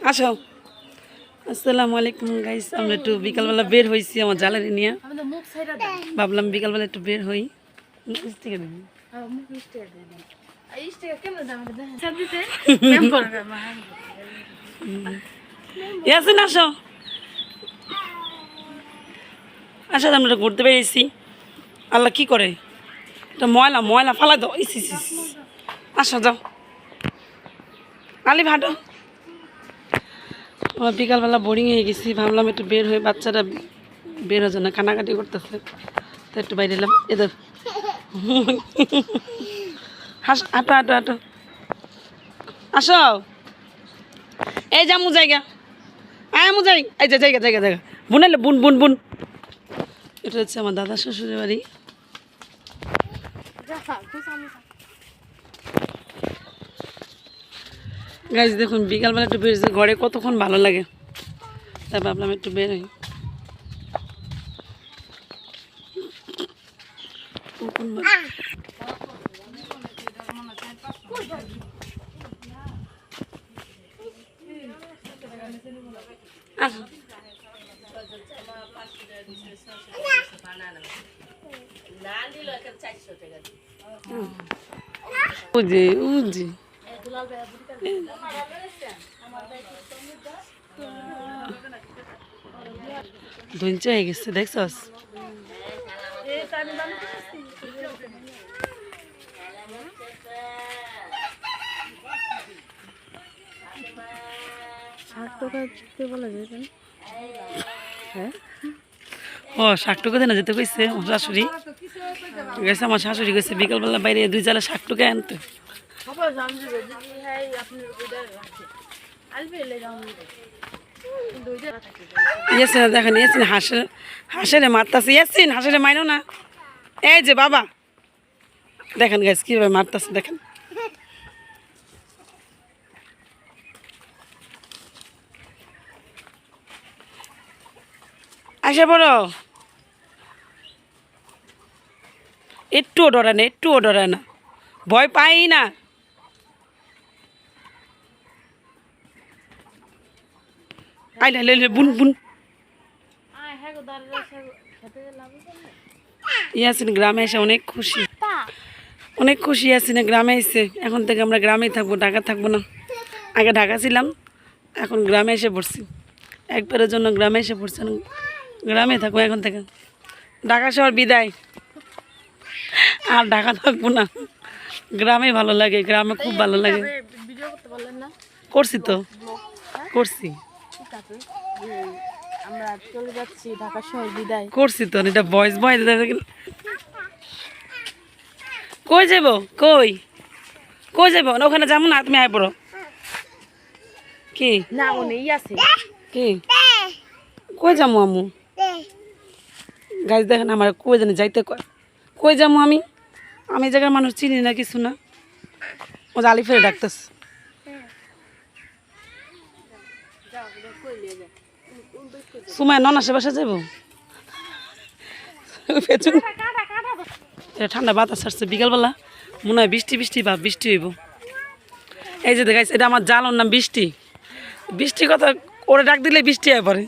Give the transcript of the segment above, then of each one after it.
আসো। আসসালামু আলাইকুম গাইস, আমরা একটু বিকালবেলা বের হয়েছি আমার জালারি নিয়ে। ভাবলাম বিকালবেলা একটু বের হই। ইয়াসিন আসো, আসো আমরা একটু ঘুরতে বেরিয়েছি। আল্লাহ কি করে, এটা ময়লা ময়লা ফালা দাও। আসো যাও, আলিফ হাঁটো। আমার বিকালবেলা বোরিং হয়ে গেছি, ভাবলাম একটু বের হয়ে, বাচ্চারা বের হচ্ছে না, কানাকাটি করতেছে, তো একটু বাইরে এলাম। এদের হাঁটো হাঁটো হাঁটো, আসো। এই যে আমু জায়গা, আমু যাই, এই যে জায়গা জায়গা জায়গা, বুনাইলে বুন বুন বুন। এটা হচ্ছে আমার দাদা শ্বশুরের বাড়ি। গাইজ দেখুন, বিকালবেলা একটু বেরোচ্ছে, ঘরে কতক্ষণ ভালো লাগে, তাই ভাবলাম একটু বের হই। উজি উজি ধুঞ্চ হয়ে গেছে, দেখছস? ও শাক টুকু দেয় না, যেতে কইছে আমার শাশুড়ি গেছে। আমার শাশুড়ি গেছে বিকালবেলা বাইরে 2 জালা শাক টুকে আনতে। ইয়াসিন দেখেন, ইয়াসিন হাঁসেরে মারতাছে। ইয়াসিন হাঁসেরে মাইনো না, এই যে বাবা দেখেন গাইস কিভাবে মারতাছে, দেখেন। আসে বড়, একটুও ডরায় না, একটুও ডরায় না, ভয় পাই না। আইলে আইলে বুন বুন। ইয়াসিন গ্রামে এসে অনেক খুশি, অনেক খুশি। ইয়াসিনে গ্রামে এসে, এখন থেকে আমরা গ্রামেই থাকবো, ঢাকা থাকবো না। আগে ঢাকা ছিলাম, এখন গ্রামে এসে পড়ছি, একবারের জন্য গ্রামে এসে পড়ছি, গ্রামে থাকবো এখন থেকে। ঢাকা শহর বিদায়, আর ঢাকা থাকবো না, গ্রামে ভালো লাগে, গ্রামে খুব ভালো লাগে। করছি তো, করছি আমরা চলে যাচ্ছি ঢাকা শহর বিদায়, করছি তো। এটা ভয়েস বয়, কই যাবো, কই কই যাবো না, ওখানে যাবো না, তুমি আয় পড়ো। কি না উনি আছে, কি কই যাবো আমু? গাছ দেখেন আমার কই জানি যাইতে কয়, কই যাবো আমি? আমি জায়গার মানুষ চিনি না, কিছু না। ও জালি ফেলে ডাকতেছে। সুমায় নন আসে বাসা যাবো, এটা ঠান্ডা বাতাস আসছে বিকালবেলা, মনে হয় বৃষ্টি বৃষ্টি বা বৃষ্টি হইব। এই যে দেখাইছে, এটা আমার জালর নাম বৃষ্টি। বৃষ্টি কথা ওরে ডাক দিলে বৃষ্টি হয় পরে।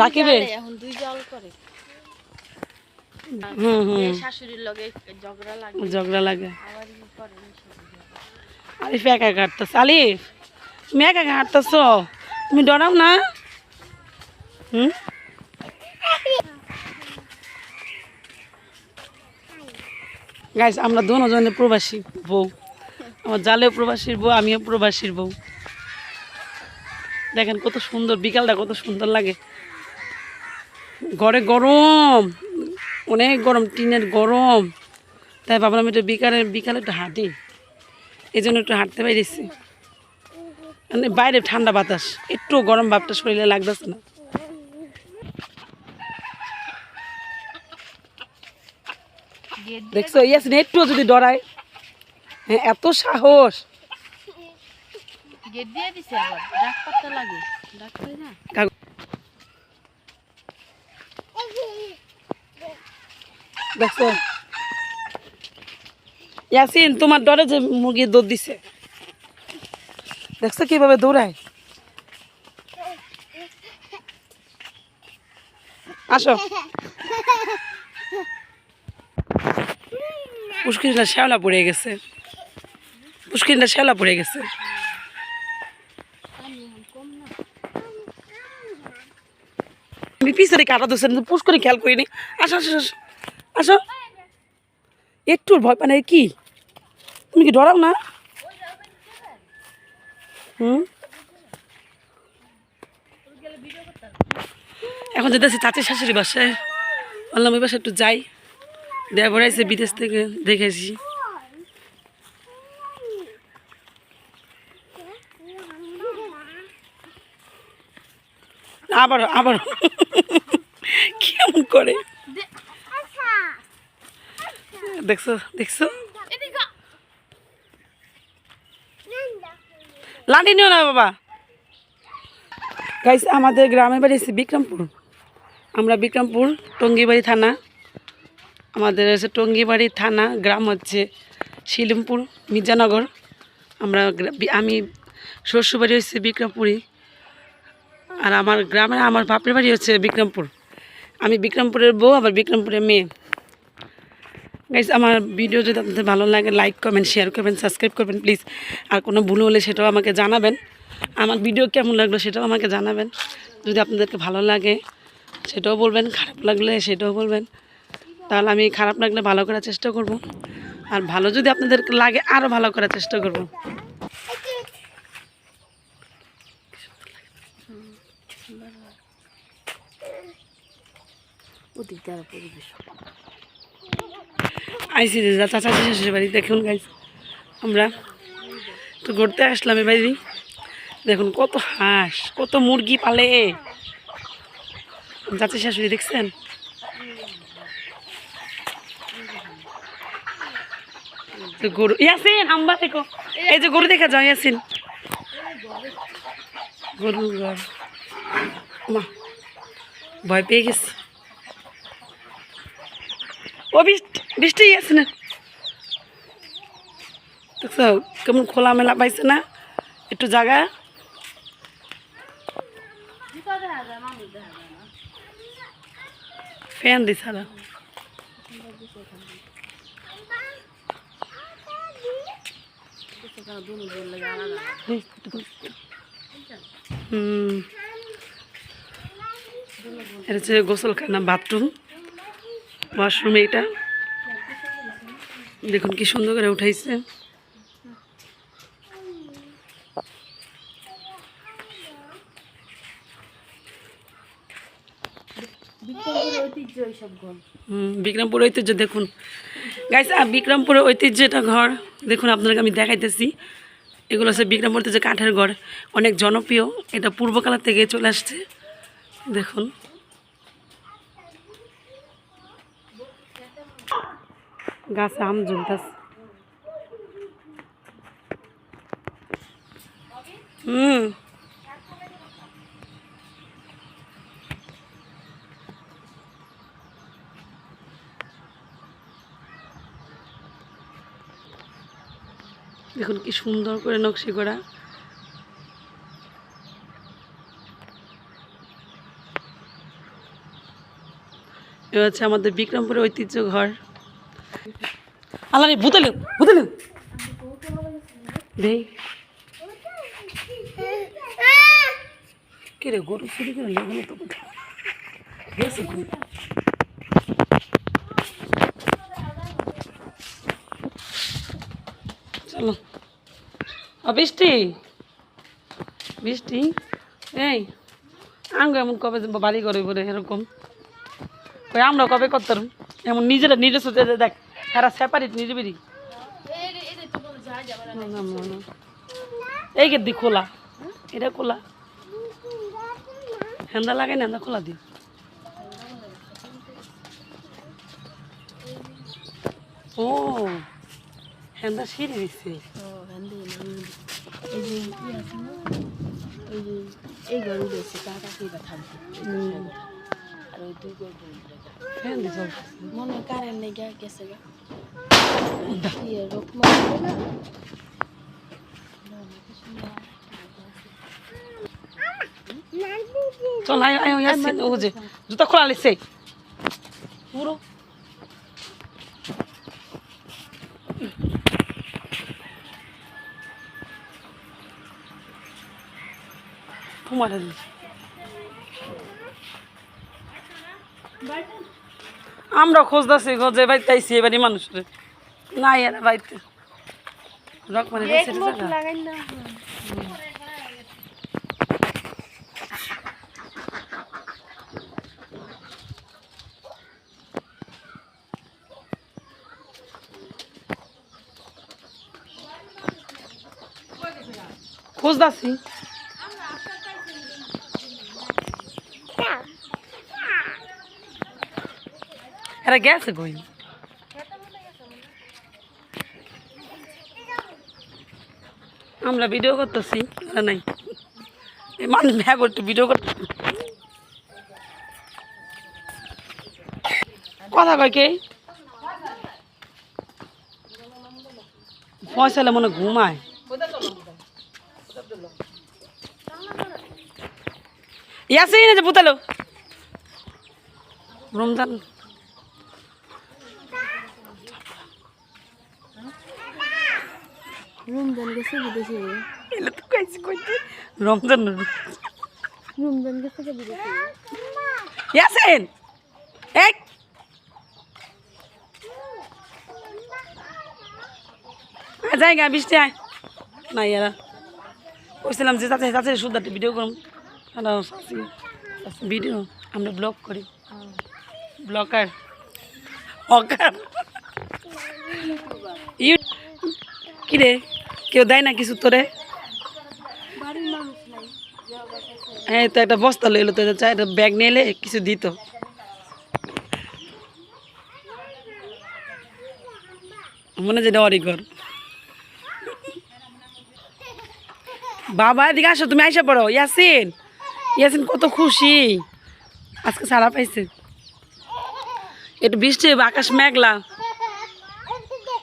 রাখিবে ঝগড়া লাগে। আলিফ একা একা হাঁটতেছে। আলিফ তুমি একা একা হাঁটতেছ, তুমি ডরাও না? গাইস আমরা দুজনে প্রবাসী বউ, আমার জালেও প্রবাসীর বউ, আমিও প্রবাসীর বউ। দেখেন কত সুন্দর, বিকালটা কত সুন্দর লাগে। ঘরে গরম, অনেক গরম, টিনের গরম, তাই ভাবলাম একটু বিকালে একটু হাঁটি, এই জন্য একটু হাঁটতে পারিছি। মানে বাইরে ঠান্ডা বাতাস, একটু গরম ভাবটা শরীরে লাগতেছে না। দেখছো ইয়াসিন একটু যদি ডরায়, হ্যাঁ এত সাহস। গেট দিয়ে দিছে, আবার ডাক পাতা লাগে, ডাক হয় না। দেখছো ইয়াসিন তোমার ডরে যে মুরগি দুধ দিছে, দেখছো কিভাবে দৌড়ায়। আসো, পুষ্কিনটা শ্যাওলা পড়ে গেছে, পুষ্কিনটা শ্যাওলা পড়ে গেছে। আমি পিছনে কাটা দোষে পুষ করে খেয়াল করিনি। আসো আসো আসো আসো, একটু ভয় পানে কি, তুমি কি ডরাও না? এখন যেতেছি চাচি শাশুড়ি বাসায়, বললাম ওই বাসায় একটু যাই, দেয়া বড়াইছে বিদেশ থেকে দেখেছি। আবার আবার কেমন করে দেখছো দেখছো, লাঠি নিও না বাবা। গাইস আমাদের গ্রামের বাড়ি হচ্ছে বিক্রমপুর, আমরা বিক্রমপুর টঙ্গিবাড়ি থানা, আমাদের হচ্ছে টঙ্গিবাড়ি থানা, গ্রাম হচ্ছে শিলিমপুর মির্জানগর। আমি শ্বশুরবাড়ি হচ্ছে বিক্রমপুরই, আর আমার গ্রামে আমার বাপের বাড়ি হচ্ছে বিক্রমপুর। আমি বিক্রমপুরের বউ, আবার বিক্রমপুরের মেয়ে। গাইস আমার ভিডিও যদি আপনাদের ভালো লাগে লাইক কমেন্ট শেয়ার করবেন, সাবস্ক্রাইব করবেন প্লিজ। আর কোনো ভুল হলে সেটাও আমাকে জানাবেন, আমার ভিডিও কেমন লাগলো সেটাও আমাকে জানাবেন। যদি আপনাদেরকে ভালো লাগে সেটাও বলবেন, খারাপ লাগলে সেটাও বলবেন, তাহলে আমি খারাপ লাগলে ভালো করার চেষ্টা করব, আর ভালো যদি আপনাদের লাগে আরও ভালো করার চেষ্টা করব। আইসি চাচা চাচি শ্বশুর বাড়ি, দেখুন গাইস আমরা তো ঘুরতে আসলাম এ বাড়ি। দেখুন কত হাঁস, কত মুরগি পালে চাচি শাশুড়ি, দেখছেন? গরু ইয়াসিন আম্বা দেখো, এই যে গরু দেখা যাও ইয়াসিন, গরু ঘর। মা ভয় পেয়ে গেছি, ও বৃষ্টি বৃষ্টি আছে না, দেখছো কেমন খোলামেলা পাইছে না একটু জায়গা। ফ্যান দিস আর এটা হচ্ছে গোসলখানা, বাথরুম, ওয়াশরুম। এইটা দেখুন কি সুন্দর করে উঠাইছে। বিক্রমপুর ঐতিহ্য দেখুন গাইস, বিক্রমপুরের ঐতিহ্য এটা ঘর দেখুন, আপনাদেরকে আমি দেখাইতেছি। এগুলো হচ্ছে বিক্রমপুর যে কাঠের ঘর, অনেক জনপ্রিয়, এটা পূর্বকালের থেকে চলে আসছে। দেখুন গাছে আম ঝুলতেছে। দেখুন কি সুন্দর করে নকশি করা। এটা হচ্ছে আমাদের বিক্রমপুরের ঐতিহ্য ঘর। আল্লাহ রে বুতলে বুতলে দেই কে রে, গরু চুরি করে লেগুলো তো গেছে। চলো বৃষ্টি বৃষ্টি, এই আঙ্গ এমন কবে বাড়ি করে বলে এরকম কই, আমরা কবে করতাম এমন নিজেরা নিজের সাথে দেখ, তারা সেপারেট নিরিবিরি। এই গেট দি খোলা, এটা খোলা, হ্যান্ডা লাগাই না, হ্যান্ডা খোলা দি। ও হ্যান্ডা সিঁড়ি দিচ্ছে। এই গরু দিয়েছে টাকা কিবা থাকবে, আর ওই দুই গরু ফ্যান দিছে মনে কারেন্ট নেই গেছে গা রকম চল আয় আয় ইয়াসিন ও যে জুতা খোলা লিছে পুরো তোমার আমরা খোঁজতেছি খোঁজে বাইতে আইসি এবারই মানুষের নাই এরা বাইতে রক মানে খোঁজতেছি এরা গেছে কই আমরা ভিডিও করতেছি এরা নাই এই মানুষ ভ্যা করতে ভিডিও করতে কথা কয় কে ফয়সালে মনে ঘুমায় ইয়াসিন এই যে পুতালো রমজান রমজান গেছে বিদেশে এলে তো কইছি কইতে রমজান রমজান গেছে বিদেশে ইয়াসিন এই জায়গা বৃষ্টি আয় না ইয়ারা কইছিলাম যে চাচা চাচা সুদাতে ভিডিও করুন ভিডিও আমরা ব্লগ করি ব্লগার অকার ইউ কি রে কেউ দেয় না কিছু তোরে হ্যাঁ তো একটা বস্তা লইলো তো একটা ব্যাগ নিয়ে এলে কিছু দিত মনে যেটা অরিগর বাবা এদিকে আসো তুমি আইসা পড়ো ইয়াসিন ইয়াসিন কত খুশি আজকে সারা পাইছে একটু বৃষ্টি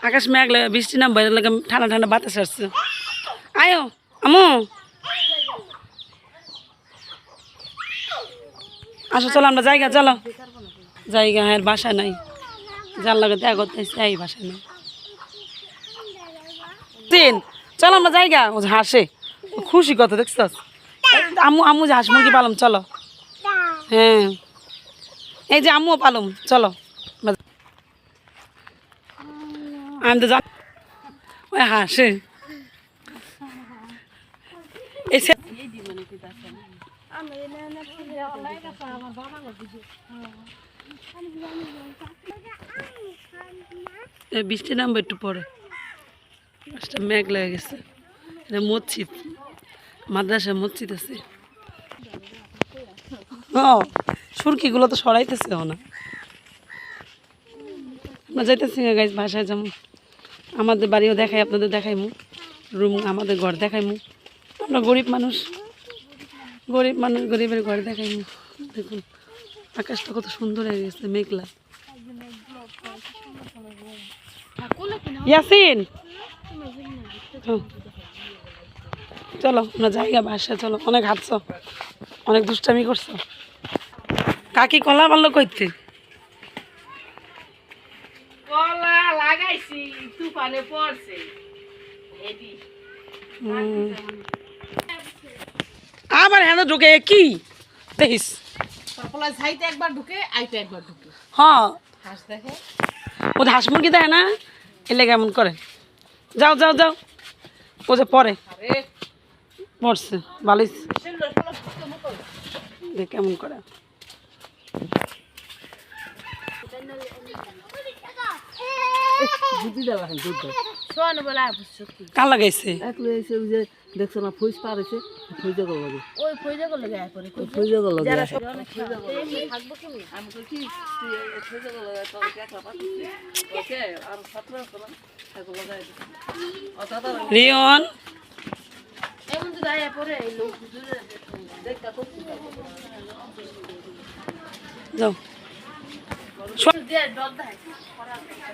আকাশ মেঘলা বৃষ্টি না বাইরে লাগে ঠান্ডা ঠান্ডা বাতাস আসছে আয়ো আমু আসো চলো আমরা জায়গা চলো জায়গা হ্যাঁ বাসা নাই যার লাগে দেখা করতে এই বাসা নেই তিন চলো আমরা জায়গা ও হাসে খুশি কত দেখছ আমু আমু যে হাঁস মুরগি পালাম চলো হ্যাঁ এই যে আম্মুও পালুম চলো আমি তো জান ওই হাসে এসে বৃষ্টি নামবে একটু পরে মেঘ লেগে গেছে এটা মসজিদ মাদ্রাসা মসজিদ আছে ও সুরকিগুলো তো সরাইতেছে না আমরা যাইতেছি গাইজ বাসায় যাবো আমাদের বাড়িও দেখাই আপনাদের দেখাইমু রুম আমাদের ঘর দেখাইমু আমরা গরিব মানুষ গরিবের ঘর দেখাইমু দেখুন আকাশটা কত সুন্দর হয়ে গেছে মেঘলা ইয়াসিন চলো আমরা জায়গা বাসায় চলো অনেক হাঁটছ অনেক দুষ্টামি করছো কাকি কলা পারলো কইতে কলা লাগাইছি তুফানে পড়ছে হেডি আবার হ্যাঁ ঢুকে কি দেখিস তারপরে সাইতে একবার ঢুকে আইতে একবার ঢুকে হ্যাঁ হাঁস দেখে ও হাঁস মুরগি দেয় না এলে কেমন করে যাও যাও যাও ও যে পরে আরে পড়ছে বালিশ দেখ কেমন করে বুঝি দেওয়া দুধ শোন বলা সত্যি কার লাগাইছে একলে এসে ওই যে দেখছো না ফুস পারেছে ফুজে গেল লাগে ওই ফুজে গেল লাগে পরে ফুজে গেল লাগে থাকবো তুমি আমি কই কি ফুজে গেল লাগে তো টাকা পাচ্ছি ওকে আর 17 করলাম থাকো লাগাই রিয়ন এমন তো দাইয়া পরে এই লোক হুজুরে দেখা তো যাও দে দদ দেয়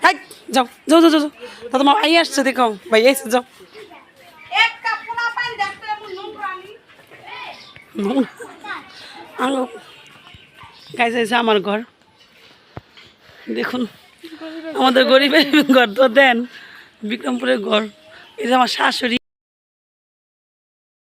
হাই যাও যাও যাও যাও তা তোমার আই আসছে দেখো ভাই এসে যাও এক কাপ পোলা পানি দেখতে গাইছে হয়েছে আমার ঘর দেখুন আমাদের গরিবের ঘর তো দেন বিক্রমপুরের ঘর এই যে আমার শাশুড়ি